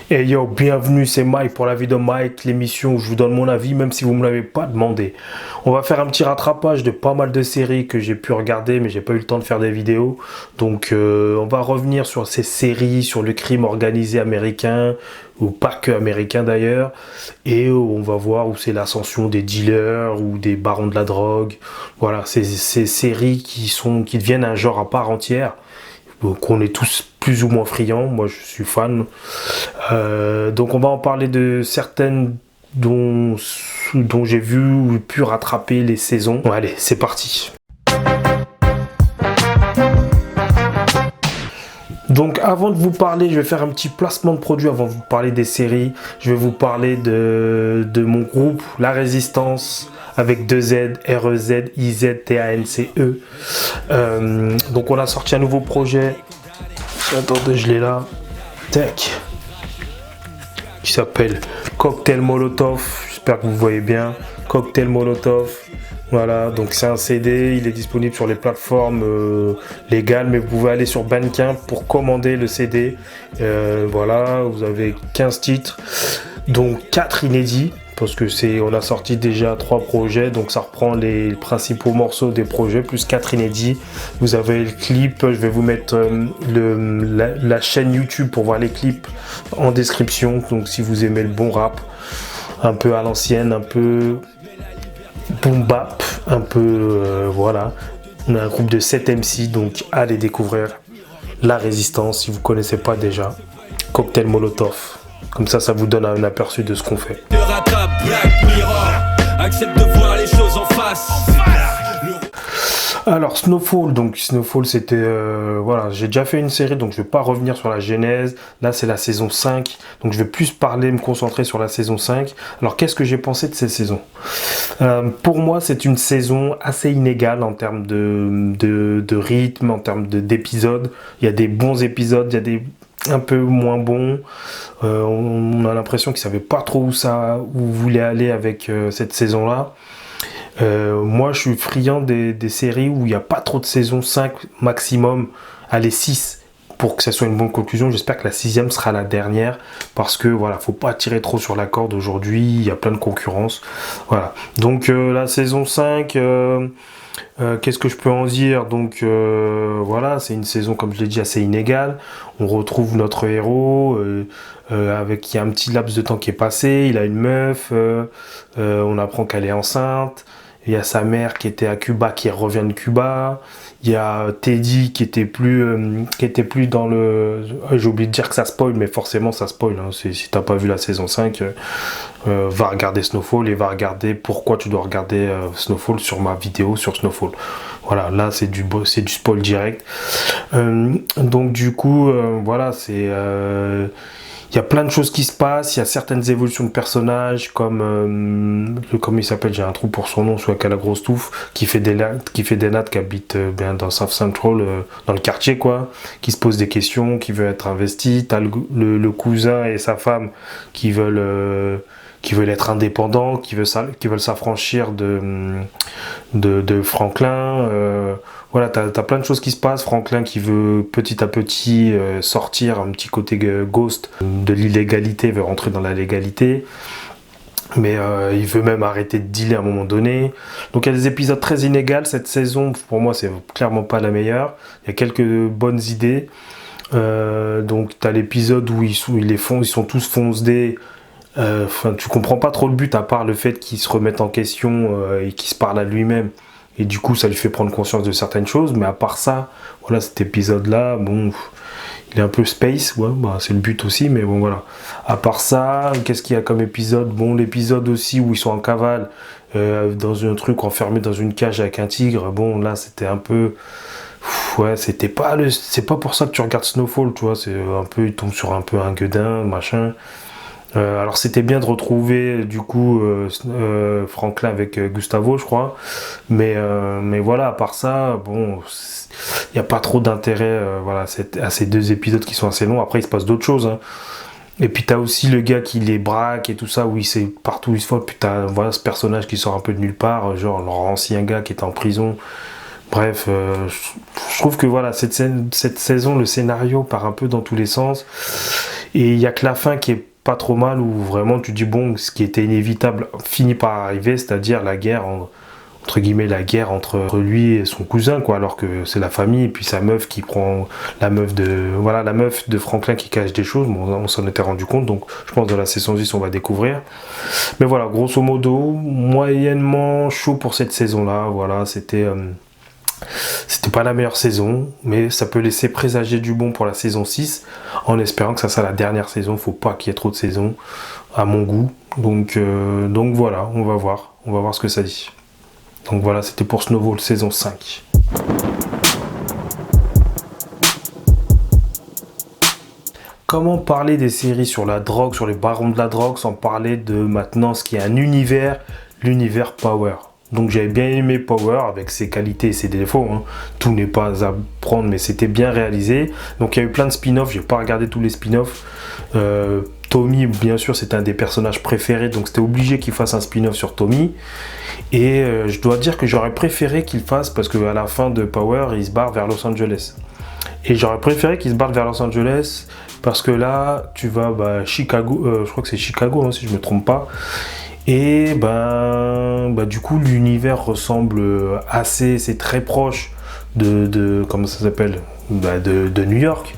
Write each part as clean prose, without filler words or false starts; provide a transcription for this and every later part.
Et yo, bienvenue, c'est Mike pour la vie de Mike, l'émission où je vous donne mon avis, même si vous ne me l'avez pas demandé. On va faire un petit rattrapage de pas mal de séries que j'ai pu regarder, mais j'ai pas eu le temps de faire des vidéos. Donc, on va revenir sur ces séries, sur le crime organisé américain, ou pas que américain d'ailleurs, et on va voir où c'est l'ascension des dealers ou des barons de la drogue. Voilà, ces séries qui deviennent un genre à part entière. Donc on est tous plus ou moins friands, moi je suis fan. Donc on va en parler de certaines dont j'ai vu ou pu rattraper les saisons. Bon, allez, c'est parti. Donc avant de vous parler, je vais faire un petit placement de produit avant de vous parler des séries. Je vais vous parler de mon groupe, La Résistance, avec 2 Z, REZIZTANCE. Donc on a sorti un nouveau projet. Attendez, je l'ai là. Tac. Qui s'appelle Cocktail Molotov. J'espère que vous voyez bien. Cocktail Molotov. Voilà, donc c'est un CD, il est disponible sur les plateformes légales, mais vous pouvez aller sur Bandcamp pour commander le CD. Voilà, vous avez 15 titres, donc 4 inédits, parce que on a sorti déjà 3 projets, donc ça reprend les principaux morceaux des projets, plus 4 inédits. Vous avez le clip, je vais vous mettre la chaîne YouTube pour voir les clips en description, donc si vous aimez le bon rap, un peu à l'ancienne, un peu boom bap, un peu voilà. On a un groupe de 7 MC, donc allez découvrir La Résistance si vous connaissez pas déjà. Cocktail Molotov. Comme ça vous donne un aperçu de ce qu'on fait. Accepte de voir les choses en face. Alors Snowfall, donc Snowfall c'était voilà, j'ai déjà fait une série donc je vais pas revenir sur la genèse. Là c'est la saison 5, donc je vais plus me concentrer sur la saison 5. Alors qu'est-ce que j'ai pensé de cette saison? Pour moi c'est une saison assez inégale en termes de rythme, en termes d'épisodes. Il y a des bons épisodes, il y a des un peu moins bons. On a l'impression qu'ils savaient pas trop où voulaient aller avec cette saison-là. Moi je suis friand des séries où il n'y a pas trop de saisons, 5 maximum, allez 6 pour que ça soit une bonne conclusion. J'espère que la 6e sera la dernière parce que voilà, faut pas tirer trop sur la corde aujourd'hui, il y a plein de concurrence. Voilà, donc la saison 5, qu'est-ce que je peux en dire? Donc voilà, c'est une saison comme je l'ai dit assez inégale. On retrouve notre héros avec il y a un petit laps de temps qui est passé, il a une meuf, on apprend qu'elle est enceinte. Il y a sa mère qui était à Cuba, qui revient de Cuba. Il y a Teddy qui était plus dans le... J'ai oublié de dire que ça spoil, mais forcément ça spoil. Hein. Si t'as pas vu la saison 5, va regarder Snowfall et va regarder pourquoi tu dois regarder Snowfall sur ma vidéo sur Snowfall. Voilà, là c'est du spoil direct. Donc du coup, voilà, c'est... il y a plein de choses qui se passent, il y a certaines évolutions de personnages comme il s'appelle, j'ai un trou pour son nom, soit qu'à la grosse touffe, qui fait des nattes, qui habite bien dans South Central, dans le quartier quoi, qui se pose des questions, qui veut être investi. T'as le cousin et sa femme qui veulent être indépendants, qui veulent s'affranchir de Franklin. Voilà, t'as plein de choses qui se passent. Franklin qui veut petit à petit sortir un petit côté ghost de l'illégalité, veut rentrer dans la légalité. Mais il veut même arrêter de dealer à un moment donné. Donc il y a des épisodes très inégaux. Cette saison, pour moi, c'est clairement pas la meilleure. Il y a quelques bonnes idées. Donc t'as l'épisode où ils sont tous foncedés. Tu comprends pas trop le but à part le fait qu'il se remette en question et qu'il se parle à lui-même. Et du coup, ça lui fait prendre conscience de certaines choses. Mais à part ça, voilà, cet épisode-là, bon, il est un peu space. Ouais, bah, c'est le but aussi, mais bon, voilà. À part ça, qu'est-ce qu'il y a comme épisode? Bon, l'épisode aussi où ils sont en cavale, dans un truc enfermé dans une cage avec un tigre. Bon, là, c'était un peu... Ouais, c'est pas pour ça que tu regardes Snowfall, tu vois. C'est un peu, il tombe sur un peu un gueudin, machin. Alors c'était bien de retrouver du coup Franklin avec Gustavo je crois, mais voilà, à part ça bon, il n'y a pas trop d'intérêt voilà, à ces 2 épisodes qui sont assez longs. Après il se passe d'autres choses hein. Et puis t'as aussi le gars qui les braque et tout ça, où il sait partout où il se faut. Puis t'as voilà, ce personnage qui sort un peu de nulle part, genre leur ancien gars qui était en prison, Bref, je trouve que voilà, cette saison, le scénario part un peu dans tous les sens. Et il y a que la fin qui est pas trop mal, où vraiment tu dis, bon, ce qui était inévitable finit par arriver, c'est-à-dire la guerre, entre guillemets, la guerre entre lui et son cousin, quoi, alors que c'est la famille, et puis sa meuf qui prend la meuf de Franklin qui cache des choses. Bon, on s'en était rendu compte, donc je pense que dans la saison 10 on va découvrir. Mais voilà, grosso modo, moyennement chaud pour cette saison-là. Voilà, c'était pas la meilleure saison, mais ça peut laisser présager du bon pour la saison 6, en espérant que ça sera la dernière saison. Faut pas qu'il y ait trop de saisons, à mon goût. Donc voilà, on va voir ce que ça dit. Donc voilà, c'était pour Snowfall saison 5. Comment parler des séries sur la drogue, sur les barons de la drogue, sans parler de maintenant ce qui est un univers, l'univers Power. Donc j'avais bien aimé Power avec ses qualités et ses défauts, hein. Tout n'est pas à prendre, mais c'était bien réalisé. Donc il y a eu plein de spin-offs, j'ai pas regardé tous les spin-offs. Tommy, bien sûr, c'est un des personnages préférés, donc c'était obligé qu'il fasse un spin-off sur Tommy. Et je dois dire que j'aurais préféré qu'il fasse, parce qu'à la fin de Power, il se barre vers Los Angeles. Et j'aurais préféré qu'il se barre vers Los Angeles, parce que là, tu vas Chicago, je crois que c'est Chicago, hein, si je me trompe pas. Et du coup, l'univers ressemble assez, c'est très proche de comment ça s'appelle, de New York.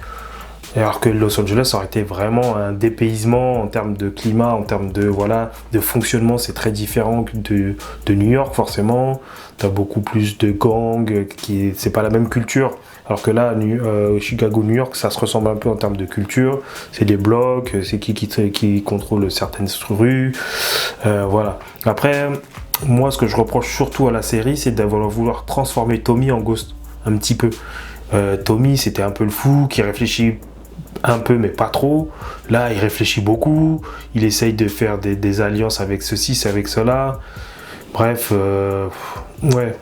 Alors que Los Angeles aurait été vraiment un dépaysement en termes de climat, en termes de fonctionnement, c'est très différent de New York forcément. T'as beaucoup plus de gangs, c'est pas la même culture. Alors que là, Chicago, New York, ça se ressemble un peu en termes de culture. C'est des blocs, c'est qui contrôle certaines rues. Voilà. Après, moi, ce que je reproche surtout à la série, c'est d'avoir vouloir transformer Tommy en Ghost un petit peu. Tommy, c'était un peu le fou qui réfléchit un peu, mais pas trop. Là, il réfléchit beaucoup. Il essaye de faire des alliances avec ceci, avec cela. Bref, ouais.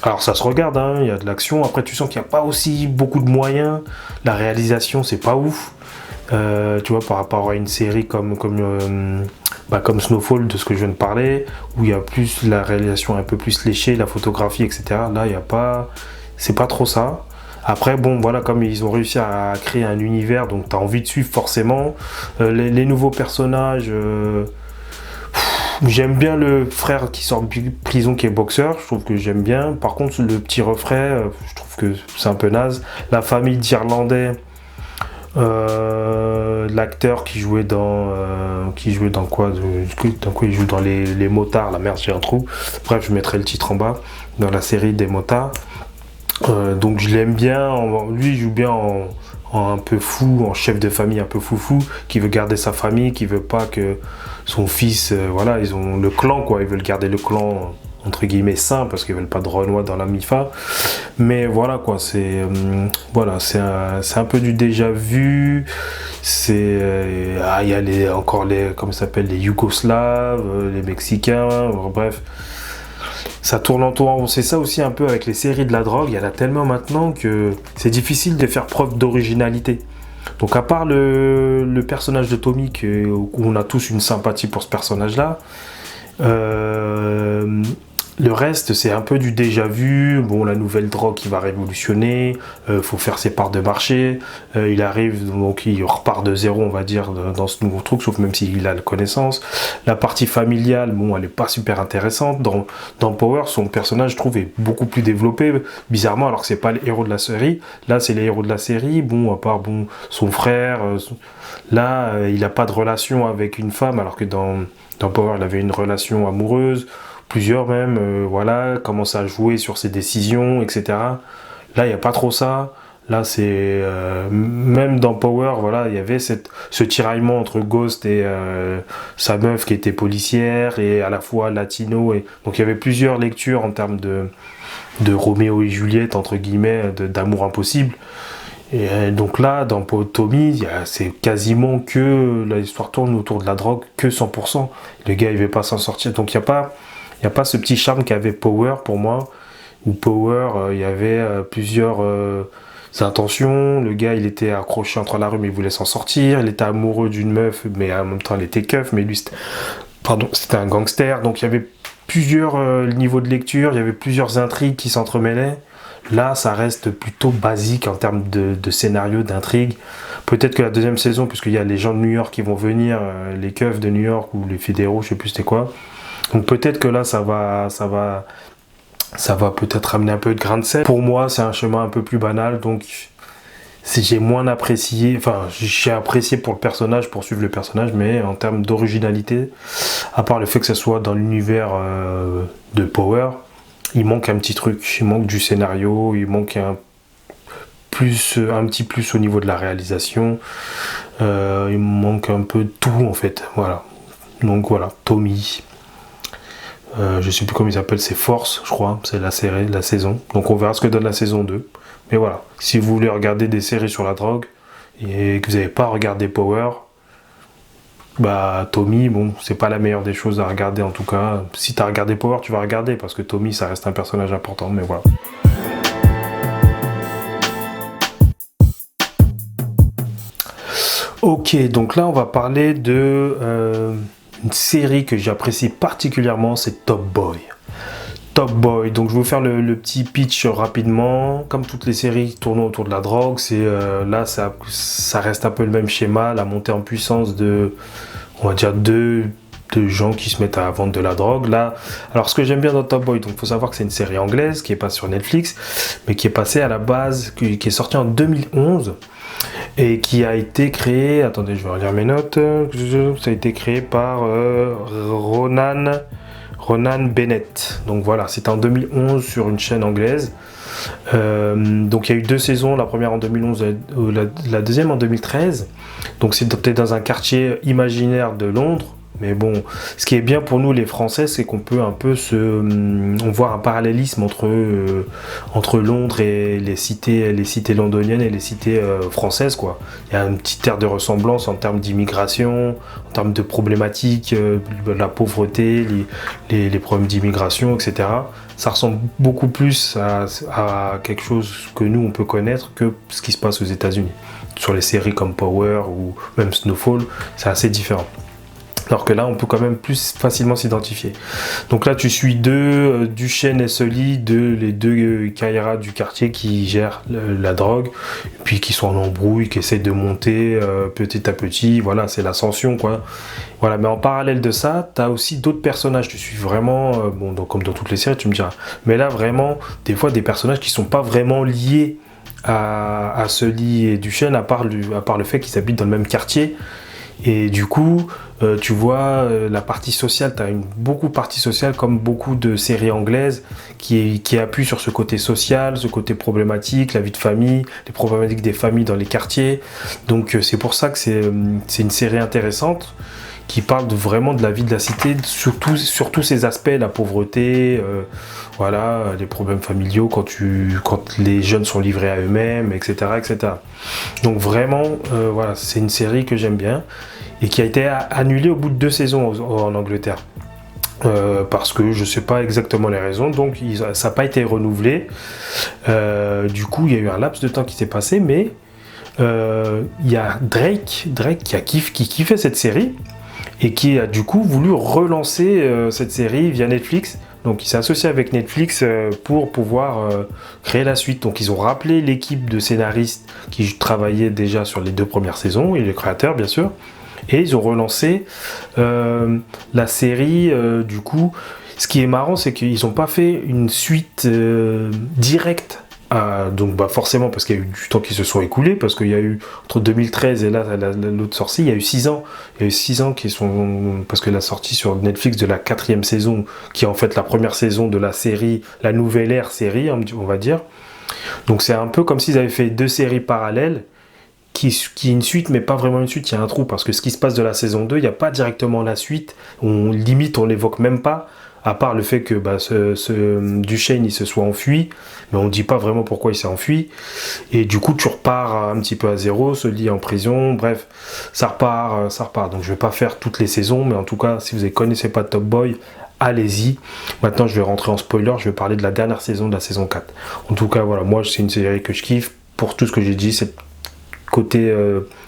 Alors ça se regarde, hein, il y a de l'action. Après, tu sens qu'il n'y a pas aussi beaucoup de moyens. La réalisation, c'est pas ouf. Tu vois, par rapport à une série comme Snowfall, de ce que je viens de parler, où il y a plus la réalisation un peu plus léchée, la photographie, etc. Là, il y a pas, c'est pas trop ça. Après, bon, voilà, comme ils ont réussi à créer un univers, donc tu as envie de suivre forcément. Les nouveaux personnages, j'aime bien le frère qui sort de prison qui est boxeur, je trouve que j'aime bien. Par contre, le petit refrain, je trouve que c'est un peu naze. La famille d'Irlandais, l'acteur qui jouait dans quoi, il joue dans les motards, la merde, j'ai un trou. Bref, je mettrai le titre en bas, dans la série des motards. Donc je l'aime bien, lui il joue bien en un peu fou, en chef de famille un peu foufou, qui veut garder sa famille, qui veut pas que son fils, ils ont le clan quoi, ils veulent garder le clan entre guillemets sain, parce qu'ils veulent pas de Renoir dans la MIFA. Mais voilà quoi, c'est un peu du déjà vu. Il y a encore les, comment ça s'appelle, les Yougoslaves, les Mexicains, bref. Ça tourne en tour. C'est ça aussi un peu avec les séries de la drogue. Il y en a tellement maintenant que c'est difficile de faire preuve d'originalité. Donc à part le personnage de Tommy, où on a tous une sympathie pour ce personnage-là, le reste, c'est un peu du déjà vu. Bon, la nouvelle drogue qui va révolutionner, faut faire ses parts de marché. Il arrive, donc il repart de zéro, on va dire, dans ce nouveau truc, sauf même s'il a la connaissance. La partie familiale, bon, elle est pas super intéressante. Dans Power, son personnage, je trouve, est beaucoup plus développé, bizarrement, alors que c'est pas les héros de la série. Là, c'est les héros de la série. Bon, à part son frère, là, il a pas de relation avec une femme, alors que dans Power, il avait une relation amoureuse. Plusieurs même, commence à jouer sur ses décisions, etc. Là, il n'y a pas trop ça. Là, c'est... même dans Power, il y avait ce tiraillement entre Ghost et sa meuf qui était policière, et à la fois latino. Donc, il y avait plusieurs lectures en termes de Roméo et Juliette, entre guillemets, d'amour impossible. Et donc là, dans Tommy, c'est quasiment que l'histoire tourne autour de la drogue, que 100%. Le gars, il ne veut pas s'en sortir. Donc, il n'y a pas ce petit charme qu'avait Power pour moi, où Power, il y avait plusieurs intentions. Le gars, il était accroché entre la rue, mais il voulait s'en sortir. Il était amoureux d'une meuf, mais en même temps, elle était keuf, mais lui, c'était un gangster. Donc il y avait plusieurs niveaux de lecture, il y avait plusieurs intrigues qui s'entremêlaient. Là, ça reste plutôt basique en termes de scénario, d'intrigue. Peut-être que la deuxième saison, puisqu'il y a les gens de New York qui vont venir, les keufs de New York ou les fédéraux, je sais plus c'était quoi. Donc peut-être que là, ça va peut-être amener un peu de grain de sel. Pour moi, c'est un chemin un peu plus banal, donc si j'ai moins apprécié, enfin j'ai apprécié pour le personnage, pour suivre le personnage, mais en termes d'originalité, à part le fait que ça soit dans l'univers de Power, il manque un petit truc, il manque du scénario, il manque un petit plus au niveau de la réalisation, il manque un peu de tout en fait, voilà. Donc voilà, Tommy, je sais plus comment il s'appelle, c'est Force, je crois, c'est la série, la saison. Donc on verra ce que donne la saison 2. Mais voilà, si vous voulez regarder des séries sur la drogue et que vous n'avez pas regardé Power, bah Tommy, bon, c'est pas la meilleure des choses à regarder en tout cas. Si tu as regardé Power, tu vas regarder parce que Tommy, ça reste un personnage important, mais voilà. Ok, donc là on va parler de une série que j'apprécie particulièrement, c'est Top Boy. Top Boy, donc je vais vous faire le petit pitch rapidement. Comme toutes les séries tournant autour de la drogue, là ça reste un peu le même schéma, la montée en puissance on va dire de gens qui se mettent à vendre de la drogue. Là, alors ce que j'aime bien dans Top Boy, donc faut savoir que c'est une série anglaise qui est pas sur Netflix, mais qui est passée à la base, qui est sortie en 2011 et qui a été créée. Attendez, je vais relire mes notes. Ça a été créé par Ronan Bennett. Donc voilà, c'était en 2011 sur une chaîne anglaise. Donc il y a eu 2 saisons, la première en 2011, la deuxième en 2013. Donc c'était dans un quartier imaginaire de Londres. Mais bon, ce qui est bien pour nous les Français, c'est qu'on peut un peu on voit un parallélisme entre Londres et les cités londoniennes et les cités françaises, quoi. Il y a une petite aire de ressemblance en termes d'immigration, en termes de problématiques, la pauvreté, les problèmes d'immigration, etc. Ça ressemble beaucoup plus à quelque chose que nous on peut connaître que ce qui se passe aux États-Unis. Sur les séries comme Power ou même Snowfall, c'est assez différent. Alors que là, on peut quand même plus facilement s'identifier. Donc là, tu suis Duchesne et Sully, les deux Kaira du quartier qui gèrent la drogue, puis qui sont en embrouille, qui essaient de monter petit à petit. Voilà, c'est l'ascension, quoi. Voilà, mais en parallèle de ça, tu as aussi d'autres personnages. Tu suis vraiment, donc, comme dans toutes les séries, tu me diras. Mais là, vraiment, des fois, des personnages qui sont pas vraiment liés à Sully et Duchesne, à part le fait qu'ils habitent dans le même quartier. Et du coup, tu vois, la partie sociale, tu as beaucoup de partie sociale comme beaucoup de séries anglaises qui appuient sur ce côté social, ce côté problématique, la vie de famille, les problématiques des familles dans les quartiers. Donc c'est pour ça que c'est une série intéressante qui parle vraiment de la vie de la cité, sur tous ces aspects, la pauvreté, voilà, les problèmes familiaux quand les jeunes sont livrés à eux-mêmes, etc., etc. Donc vraiment, voilà, c'est une série que j'aime bien et qui a été annulée au bout de 2 saisons en Angleterre. Parce que je ne sais pas exactement les raisons, donc ça n'a pas été renouvelé. Du coup, il y a eu un laps de temps qui s'est passé, mais il y a Drake qui kiffait cette série et qui a du coup voulu relancer cette série via Netflix. Donc il s'est associé avec Netflix pour pouvoir créer la suite. Donc ils ont rappelé l'équipe de scénaristes qui travaillaient déjà sur les 2 premières saisons, et les créateurs bien sûr. Et ils ont relancé la série du coup. Ce qui est marrant, c'est qu'ils n'ont pas fait une suite directe. Donc forcément parce qu'il y a eu du temps qui se sont écoulés, parce qu'il y a eu entre 2013 et là l'autre sortie, il y a eu 6 ans. Il y a eu 6 ans qui sont, parce que la sortie sur Netflix de la 4e saison, qui est en fait la première saison de la série, la nouvelle ère série, on va dire. Donc c'est un peu comme s'ils avaient fait 2 séries parallèles, qui est une suite, mais pas vraiment une suite, il y a un trou, parce que ce qui se passe de la saison 2, il n'y a pas directement la suite, on l'évoque même pas, à part le fait que ce Duchesne il se soit enfui, mais on ne dit pas vraiment pourquoi il s'est enfui, et du coup tu repars un petit peu à zéro, se lie en prison, bref, ça repart, donc je vais pas faire toutes les saisons, mais en tout cas, si vous ne connaissez pas Top Boy, allez-y. Maintenant je vais rentrer en spoiler, je vais parler de la dernière saison, de la saison 4. En tout cas, voilà, moi c'est une série que je kiffe, pour tout ce que j'ai dit, c'est côté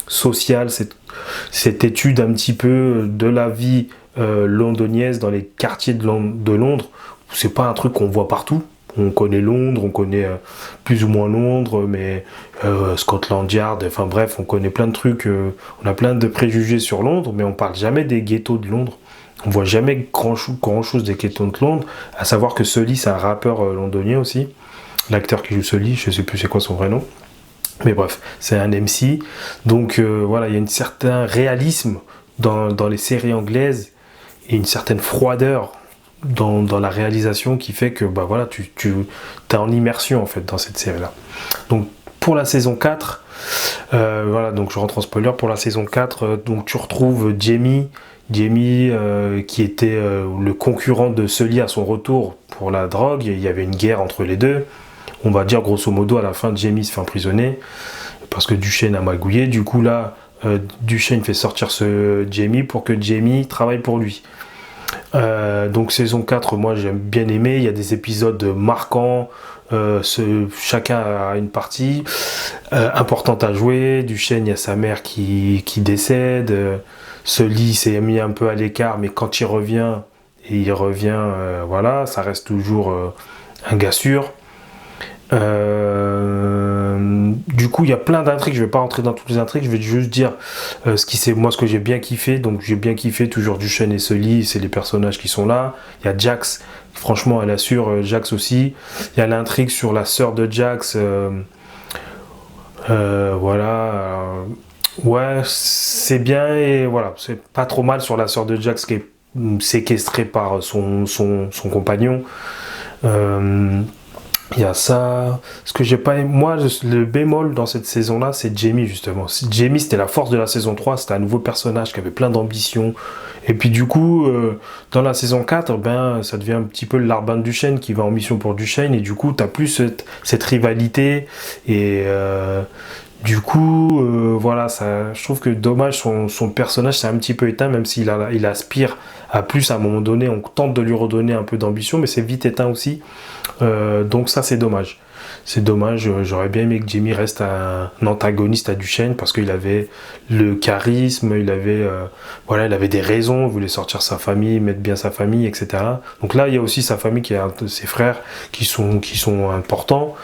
social, cette étude un petit peu de la vie londonienne dans les quartiers de Londres, c'est pas un truc qu'on voit partout. On connaît Londres, on connaît plus ou moins Londres, mais Scotland Yard, enfin bref, on connaît plein de trucs, on a plein de préjugés sur Londres, mais on parle jamais des ghettos de Londres. On voit jamais grand chose des ghettos de Londres, à savoir que Sully, c'est un rappeur londonien aussi. L'acteur qui joue Sully, je sais plus c'est quoi son vrai nom. Mais bref, c'est un MC. Donc voilà, il y a un certain réalisme dans les séries anglaises et une certaine froideur dans la réalisation qui fait que bah voilà, tu es en immersion en fait dans cette série-là. Donc pour la saison 4, voilà, donc je rentre en spoiler, pour la saison 4, donc tu retrouves Jamie qui était le concurrent de Sully à son retour pour la drogue. Il y avait une guerre entre les deux. On va dire grosso modo à la fin, Jamie se fait emprisonner parce que Duchesne a magouillé. Du coup là, Duchesne fait sortir ce Jamie pour que Jamie travaille pour lui. Donc saison 4, moi j'ai bien aimé. Il y a des épisodes marquants. Chacun a une partie importante à jouer. Duchesne, il y a sa mère qui décède. Sully s'est mis un peu à l'écart, mais quand il revient, voilà, ça reste toujours un gars sûr. Du coup, il y a plein d'intrigues. Je vais pas rentrer dans toutes les intrigues. Je vais juste dire ce que j'ai bien kiffé. Donc, j'ai bien kiffé toujours Duchesne et Sully. C'est les personnages qui sont là. Il y a Jax. Franchement, elle assure. Jax aussi. Il y a l'intrigue sur la sœur de Jax. Voilà. Ouais, c'est bien et voilà, c'est pas trop mal sur la sœur de Jax qui est séquestrée par son compagnon. Il y a ça. Ce que j'ai pas aimé, moi, le bémol dans cette saison-là, c'est Jamie, justement. Jamie, c'était la force de la saison 3, c'était un nouveau personnage qui avait plein d'ambition. Et puis, du coup, dans la saison 4, ben, ça devient un petit peu le larbin de Duchesne qui va en mission pour Duchesne. Et du coup, t'as plus cette rivalité. Et du coup, voilà, je trouve que dommage, son personnage s'est un petit peu éteint, même s'il il aspire à plus à un moment donné. On tente de lui redonner un peu d'ambition, mais c'est vite éteint aussi. Donc ça, c'est dommage. C'est dommage, j'aurais bien aimé que Jamie reste un antagoniste à Duchesne parce qu'il avait le charisme, il avait des raisons, il voulait sortir sa famille, mettre bien sa famille, etc. Donc là, il y a aussi sa famille qui a ses frères qui sont importants.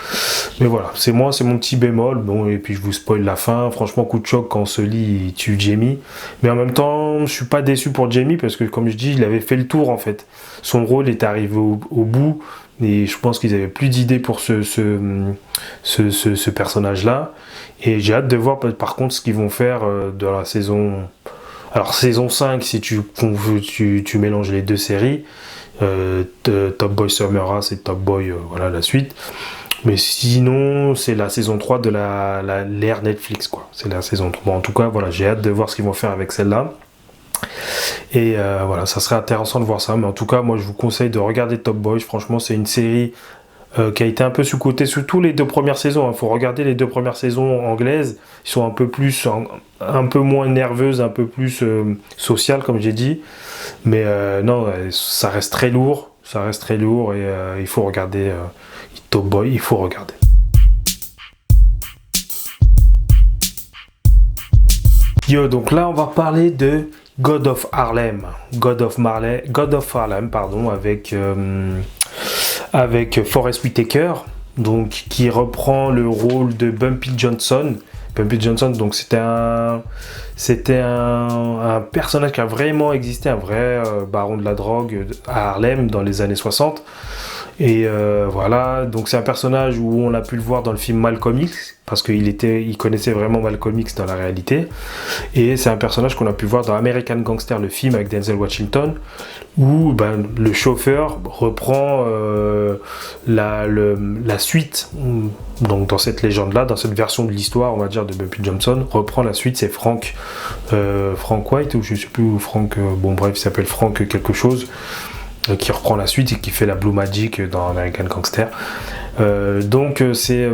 Mais voilà, c'est mon petit bémol. Bon, et puis je vous spoil la fin. Franchement, coup de choc quand Sully il tue Jamie. Mais en même temps, je suis pas déçu pour Jamie parce que, comme je dis, il avait fait le tour en fait. Son rôle est arrivé au bout. Et je pense qu'ils avaient plus d'idées pour ce personnage-là. Et j'ai hâte de voir par contre ce qu'ils vont faire dans la saison. Alors saison 5, si tu mélanges les deux séries, Top Boy Summer House et Top Boy, voilà la suite. Mais sinon, c'est la saison 3 de l'ère Netflix, quoi. C'est la saison 3. Bon, en tout cas, voilà, j'ai hâte de voir ce qu'ils vont faire avec celle-là. Et voilà, ça serait intéressant de voir ça. Mais en tout cas, moi, je vous conseille de regarder Top Boy. Franchement, c'est une série qui a été un peu sous-cotée, surtout les 2 premières saisons. Il faut regarder les 2 premières saisons anglaises. Ils sont un peu moins nerveuses, un peu plus sociales, comme j'ai dit. Mais non, ça reste très lourd. Et il faut regarder Top Boy, il faut regarder. Yo, donc là, on va parler de God of Harlem, pardon, avec Forest Whitaker, donc qui reprend le rôle de Bumpy Johnson. Bumpy Johnson, donc c'était un personnage qui a vraiment existé, un vrai baron de la drogue à Harlem dans les années 60. Et voilà, donc c'est un personnage où on a pu le voir dans le film Malcolm X, parce qu'il connaissait vraiment Malcolm X dans la réalité. Et c'est un personnage qu'on a pu voir dans American Gangster, le film avec Denzel Washington, où le chauffeur reprend la suite. Donc dans cette légende-là, dans cette version de l'histoire, on va dire, de Bumpy Johnson, reprend la suite, c'est Frank White, ou je sais plus où bon bref, il s'appelle Frank quelque chose, qui reprend la suite et qui fait la Blue Magic dans American Gangster. Donc c'est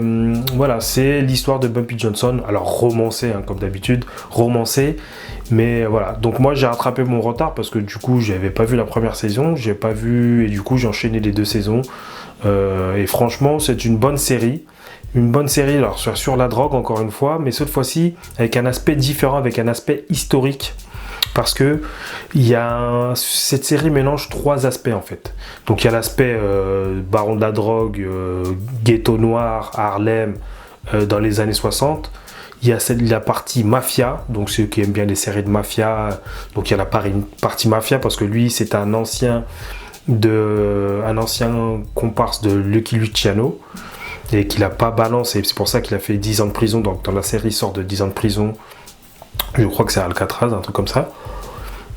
l'histoire de Bumpy Johnson, alors romancée, hein, comme d'habitude, mais voilà. Donc moi j'ai rattrapé mon retard parce que du coup j'avais pas vu la première saison, et du coup j'ai enchaîné les 2 saisons. Et franchement c'est une bonne série, alors sur la drogue encore une fois, mais cette fois-ci avec un aspect différent, avec un aspect historique. parce que cette série mélange trois aspects en fait. Donc il y a l'aspect baron de la drogue, ghetto noir, Harlem, dans les années 60. Il y a la partie mafia, donc ceux qui aiment bien les séries de mafia, donc il y a la partie mafia parce que lui c'est un ancien comparse de Lucky Luciano et qu'il n'a pas balancé, c'est pour ça qu'il a fait 10 ans de prison, donc dans la série il sort de 10 ans de prison, je crois que c'est Alcatraz, un truc comme ça,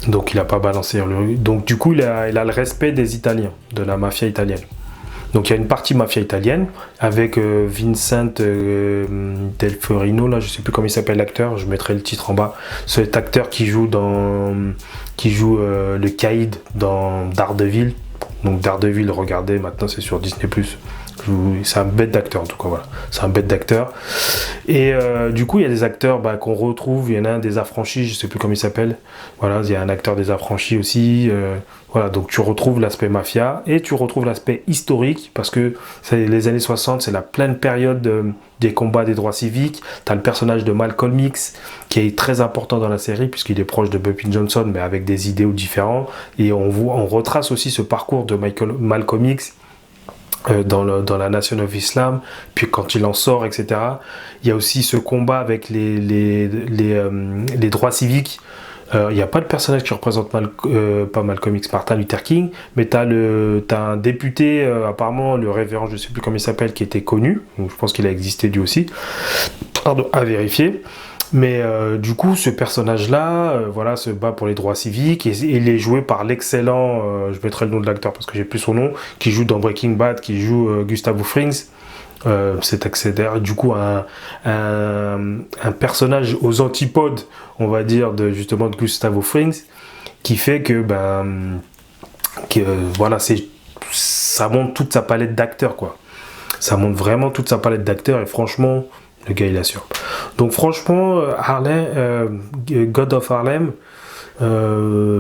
donc il n'a pas balancé, donc du coup il a le respect des Italiens, de la mafia italienne. Donc il y a une partie mafia italienne avec Vincent Del Fiorino, là je sais plus comment il s'appelle l'acteur, je mettrai le titre en bas. Cet acteur qui joue le Caïd dans Daredevil. Donc Daredevil, regardez, maintenant c'est sur Disney+. C'est un bête d'acteur en tout cas, voilà. C'est un bête d'acteur. Et du coup il y a des acteurs qu'on retrouve, il y en a un des affranchis, je sais plus comment il s'appelle. Voilà, il y a un acteur des affranchis aussi. Voilà, donc tu retrouves l'aspect mafia et tu retrouves l'aspect historique parce que les années 60, c'est la pleine période des combats des droits civiques. Tu as le personnage de Malcolm X qui est très important dans la série puisqu'il est proche de Bumpy Johnson mais avec des idéaux différents. Et on retrace aussi ce parcours de Malcolm X dans la Nation of Islam, puis quand il en sort, etc. Il y a aussi ce combat avec les droits civiques. Il n'y a pas de personnage qui représente pas Malcolm X, Martin Luther King, mais tu as un député, apparemment le révérend, je ne sais plus comment il s'appelle, qui était connu, donc je pense qu'il a existé lui aussi, pardon, à vérifier. Mais du coup, ce personnage-là, voilà, se bat pour les droits civiques et il est joué par l'excellent, je mettrai le nom de l'acteur parce que j'ai plus son nom, qui joue dans Breaking Bad, qui joue Gustavo Frings. C'est accédère du coup un personnage aux antipodes, on va dire, justement de Gustavo Frings, qui fait que voilà, ça montre toute sa palette d'acteurs, quoi. Ça montre vraiment toute sa palette d'acteurs et franchement, le gars il assure. Donc franchement, God of Harlem,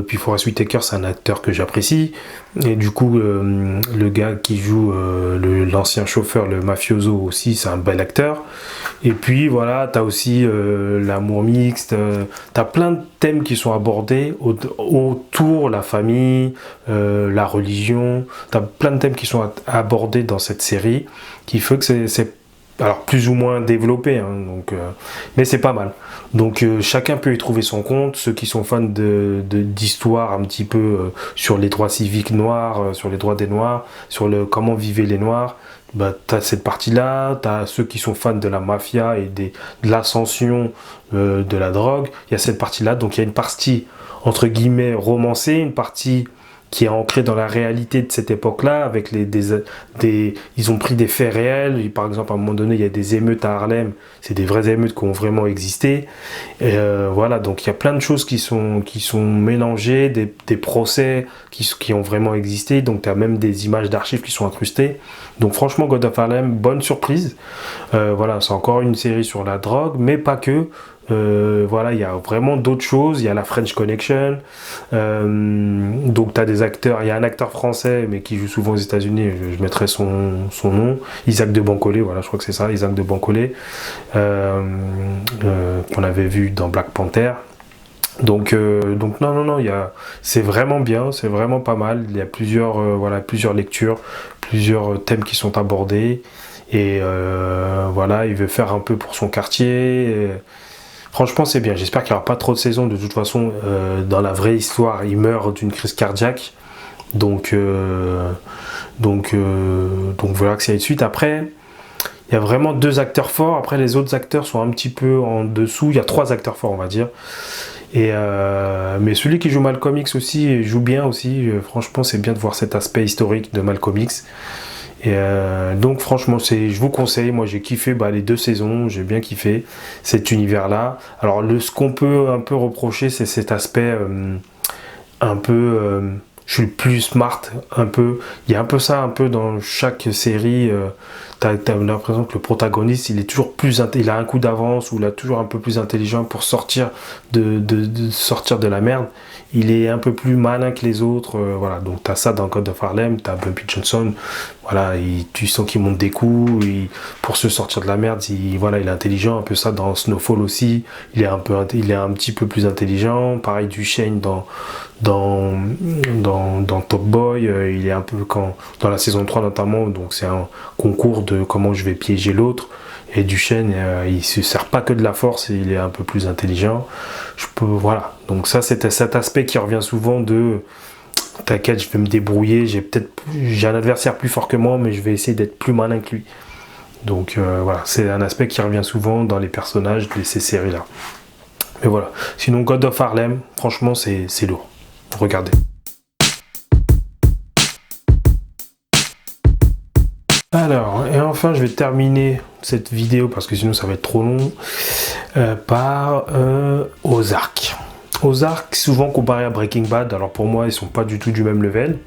puis Forest Whitaker, c'est un acteur que j'apprécie. Et du coup, le gars qui joue l'ancien chauffeur, le mafioso aussi, c'est un bel acteur. Et puis voilà, t'as aussi l'amour mixte. T'as plein de thèmes qui sont abordés autour la famille, la religion. T'as plein de thèmes qui sont abordés dans cette série, qui fait que c'est alors plus ou moins développé, hein, donc, mais c'est pas mal. Donc chacun peut y trouver son compte. Ceux qui sont fans d'histoire un petit peu sur les droits civiques noirs, sur les droits des noirs, sur comment vivaient les noirs, t'as cette partie-là. T'as ceux qui sont fans de la mafia et de l'ascension de la drogue. Il y a cette partie-là. Donc il y a une partie entre guillemets romancée, une partie qui est ancré dans la réalité de cette époque-là, avec ils ont pris des faits réels. Et par exemple, à un moment donné, il y a des émeutes à Harlem, c'est des vraies émeutes qui ont vraiment existé. Et voilà, donc il y a plein de choses qui sont mélangées, des procès qui ont vraiment existé, donc tu as même des images d'archives qui sont incrustées. Donc franchement, God of Harlem, bonne surprise. Voilà, c'est encore une série sur la drogue, mais pas que. Voilà, il y a vraiment d'autres choses. Il y a la French Connection, donc tu as des acteurs. Il y a un acteur français mais qui joue souvent aux États-Unis, je mettrai son nom, Isaac de Bancolé, voilà, je crois que c'est ça, Isaac de Bancolé, qu'on avait vu dans Black Panther. Donc non, c'est vraiment bien, c'est vraiment pas mal. Il y a plusieurs lectures, plusieurs thèmes qui sont abordés, et voilà, il veut faire un peu pour son quartier. Franchement, c'est bien. J'espère qu'il n'y aura pas trop de saisons. De toute façon, dans la vraie histoire, il meurt d'une crise cardiaque. Donc voilà, que c'est une suite. Après, il y a vraiment 2 acteurs forts. Après, les autres acteurs sont un petit peu en dessous. Il y a 3 acteurs forts, on va dire. Mais celui qui joue Malcolm X aussi joue bien aussi. Franchement, c'est bien de voir cet aspect historique de Malcolm X. Et donc franchement, je vous conseille. Moi j'ai kiffé les 2 saisons, j'ai bien kiffé cet univers là. Alors ce qu'on peut un peu reprocher, c'est cet aspect un peu je suis le plus smart, un peu. Il y a un peu ça, un peu dans chaque série. T'as l'impression que le protagoniste, il est toujours il a un coup d'avance ou il a toujours un peu plus intelligent pour sortir sortir de la merde. Il est un peu plus malin que les autres, voilà. Donc t'as ça dans God of Harlem, t'as Bumpy Johnson, voilà, tu sens qu'il monte des coups, pour se sortir de la merde, voilà, il est intelligent, un peu ça dans Snowfall aussi, il est un petit peu plus intelligent, pareil Duchesne dans Top Boy, il est un peu dans la saison 3 notamment, donc c'est un concours de comment je vais piéger l'autre. Et Duchesne, il se sert pas que de la force, il est un peu plus intelligent. Voilà. Donc ça, c'était cet aspect qui revient souvent de t'inquiète, je vais me débrouiller, j'ai un adversaire plus fort que moi, mais je vais essayer d'être plus malin que lui. Donc voilà, c'est un aspect qui revient souvent dans les personnages de ces séries-là. Mais voilà. Sinon, God of Harlem, franchement, c'est lourd. Regardez. Alors, et enfin, je vais terminer cette vidéo, parce que sinon ça va être trop long, par Ozark. Ozark, souvent comparé à Breaking Bad, alors pour moi, ils sont pas du tout du même level,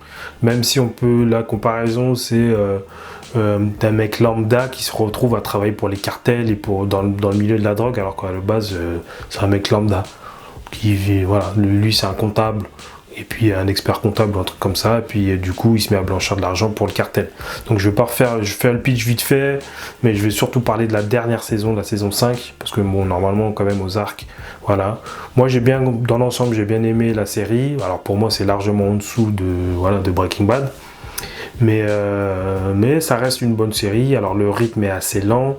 même si la comparaison, c'est d'un mec lambda qui se retrouve à travailler pour les cartels et dans le milieu de la drogue, alors qu'à la base, c'est un mec lambda. Voilà, lui, c'est un comptable. Et puis un expert comptable ou un truc comme ça, et puis du coup il se met à blanchir de l'argent pour le cartel. Donc je fais le pitch vite fait, mais je vais surtout parler de la dernière saison, de la saison 5, parce que bon, normalement quand même Ozark, voilà. Moi dans l'ensemble j'ai bien aimé la série, alors pour moi c'est largement en dessous de Breaking Bad, mais ça reste une bonne série. Alors le rythme est assez lent,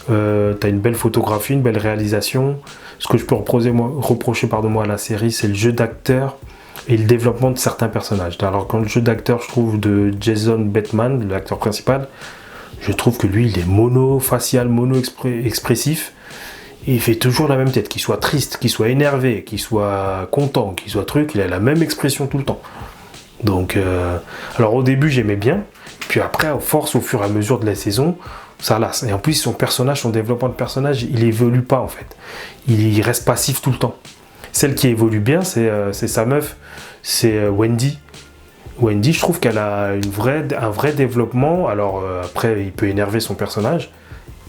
t'as une belle photographie, une belle réalisation. Ce que je peux reprocher à la série, c'est le jeu d'acteur et le développement de certains personnages. Alors quand le jeu d'acteur, je trouve, de Jason Bateman, l'acteur principal, je trouve que lui, il est mono-facial, mono-expressif, et il fait toujours la même tête, qu'il soit triste, qu'il soit énervé, qu'il soit content, qu'il soit truc, il a la même expression tout le temps. Donc, alors au début, j'aimais bien, puis après, au fur et à mesure de la saison, ça lasse. Et en plus, son développement de personnage, il évolue pas en fait. Il reste passif tout le temps. Celle qui évolue bien, c'est sa meuf, c'est Wendy. Wendy, je trouve qu'elle a un vrai développement. Alors après, il peut énerver son personnage,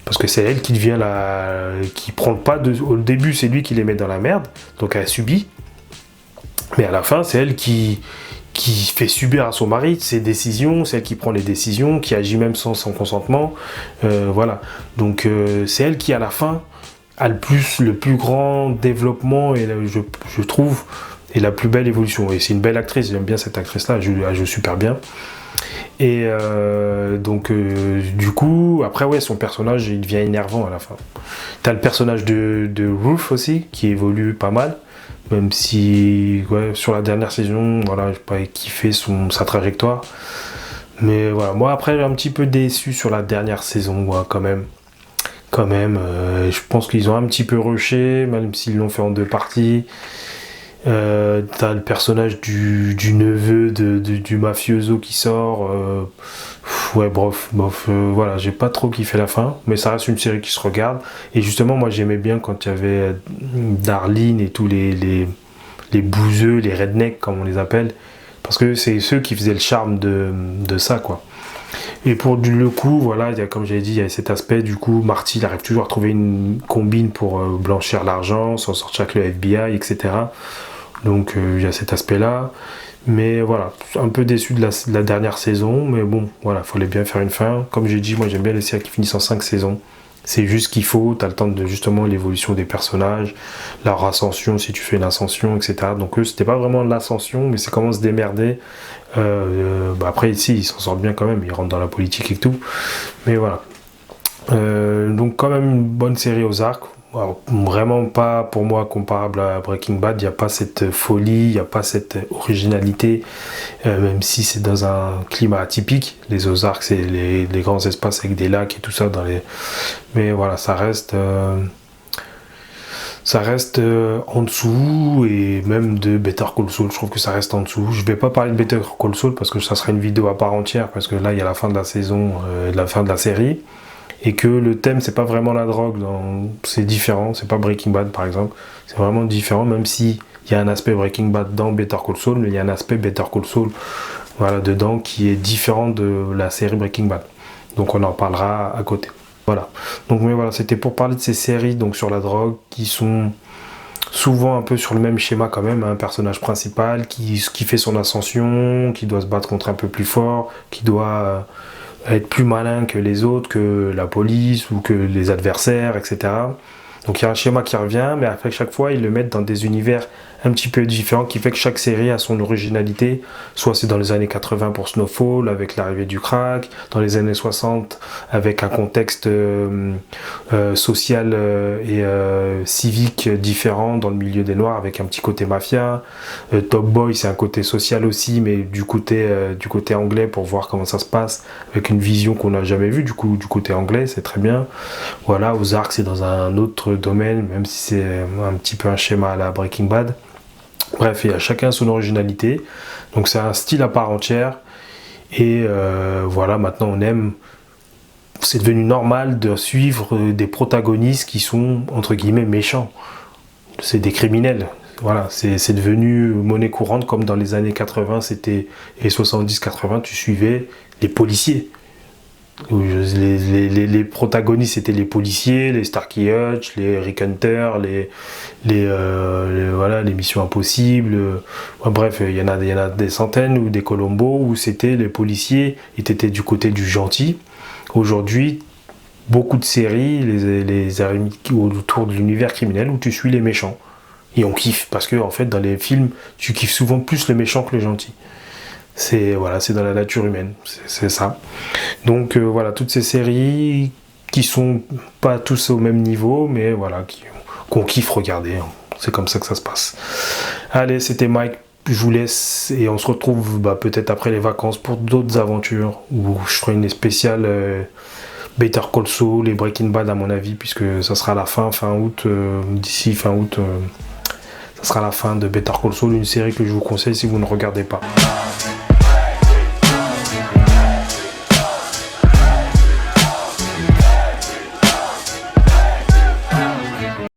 parce que c'est elle qui devient qui prend le pas. Au début, c'est lui qui les met dans la merde, donc elle subit. Mais à la fin, c'est elle qui fait subir à son mari ses décisions, c'est elle qui prend les décisions, qui agit même sans son consentement. Voilà. Donc c'est elle qui, à la fin, a le plus grand développement et je trouve et la plus belle évolution. Et c'est une belle actrice, j'aime bien cette actrice-là, elle joue super bien. Et donc du coup, après ouais, son personnage il devient énervant à la fin. T'as le personnage de Ruth aussi qui évolue pas mal, même si ouais, sur la dernière saison, voilà, j'ai pas kiffé sa trajectoire. Mais voilà, moi après j'ai un petit peu déçu sur la dernière saison, ouais, quand même. Je pense qu'ils ont un petit peu rushé, même s'ils l'ont fait en 2 parties. T'as le personnage du neveu du mafioso qui sort. Ouais, bof, voilà, j'ai pas trop kiffé la fin, mais ça reste une série qui se regarde. Et justement, moi j'aimais bien quand il y avait Darlene et tous les bouseux, les rednecks comme on les appelle, parce que c'est ceux qui faisaient le charme de ça, quoi. Et pour le coup, voilà, comme j'avais dit, il y a cet aspect, du coup, Marty, il arrive toujours à trouver une combine pour blanchir l'argent, s'en sortir avec le FBI, etc. Donc il y a cet aspect-là. Mais voilà, un peu déçu de la dernière saison, mais bon, voilà, il fallait bien faire une fin. Comme j'ai dit, moi j'aime bien les séries qui finissent en 5 saisons. C'est juste ce qu'il faut, tu as le temps de justement l'évolution des personnages, leur ascension si tu fais une ascension, etc. Donc eux, c'était pas vraiment l'ascension, mais c'est comment se démerder. Après ici, ils s'en sortent bien quand même, ils rentrent dans la politique et tout. Mais voilà. Donc quand même une bonne série Ozark. Alors, vraiment pas pour moi comparable à Breaking Bad, il n'y a pas cette folie, il n'y a pas cette originalité, même si c'est dans un climat atypique. Les Ozarks, c'est les grands espaces avec des lacs et tout ça. Mais voilà, ça reste en dessous, et même de Better Call Saul, je trouve que ça reste en dessous. Je vais pas parler de Better Call Saul parce que ça sera une vidéo à part entière, parce que là il y a la fin de la saison, la fin de la série. Et que le thème c'est pas vraiment la drogue, c'est différent, c'est pas Breaking Bad par exemple, c'est vraiment différent, même si il y a un aspect Breaking Bad dans Better Call Saul, mais il y a un aspect Better Call Saul, voilà, dedans qui est différent de la série Breaking Bad. Donc on en parlera à côté. Voilà. Donc mais voilà, c'était pour parler de ces séries donc sur la drogue qui sont souvent un peu sur le même schéma quand même, un personnage principal qui fait son ascension, qui doit se battre contre un peu plus fort, qui doit être plus malin que les autres, que la police ou que les adversaires, etc. Donc il y a un schéma qui revient, mais après chaque fois ils le mettent dans des univers un petit peu différents, qui fait que chaque série a son originalité. Soit c'est dans les années 80 pour Snowfall avec l'arrivée du crack, dans les années 60 avec un contexte social et civique différent dans le milieu des Noirs avec un petit côté mafia. Top Boy c'est un côté social aussi, mais du côté anglais pour voir comment ça se passe avec une vision qu'on n'a jamais vue du côté anglais, c'est très bien. Voilà, Ozark c'est dans un autre domaine, même si c'est un petit peu un schéma à la Breaking Bad. Bref, il y a chacun son originalité, donc c'est un style à part entière, et voilà, maintenant on aime, c'est devenu normal de suivre des protagonistes qui sont entre guillemets méchants, c'est des criminels, voilà, c'est devenu monnaie courante, comme dans les années 80 c'était, et 70-80 tu suivais les policiers. Les protagonistes c'était les policiers, les Starkey Hutch, les Rick Hunter, voilà, les Missions Impossibles. Bref, il y en a des centaines, ou des Colombo où c'était les policiers et t'étais du côté du gentil. Aujourd'hui, beaucoup de séries, les autour de l'univers criminel où tu suis les méchants. Et on kiffe parce que en fait dans les films tu kiffes souvent plus les méchants que les gentils. C'est dans la nature humaine, c'est ça. Donc voilà, toutes ces séries qui sont pas tous au même niveau, mais voilà, qu'on kiffe regarder, hein. C'est comme ça que ça se passe. Allez, c'était Mike, je vous laisse et on se retrouve peut-être après les vacances pour d'autres aventures où je ferai une spéciale Better Call Saul et Breaking Bad à mon avis, puisque ça sera la fin août, d'ici fin août, ça sera la fin de Better Call Saul, une série que je vous conseille si vous ne regardez pas.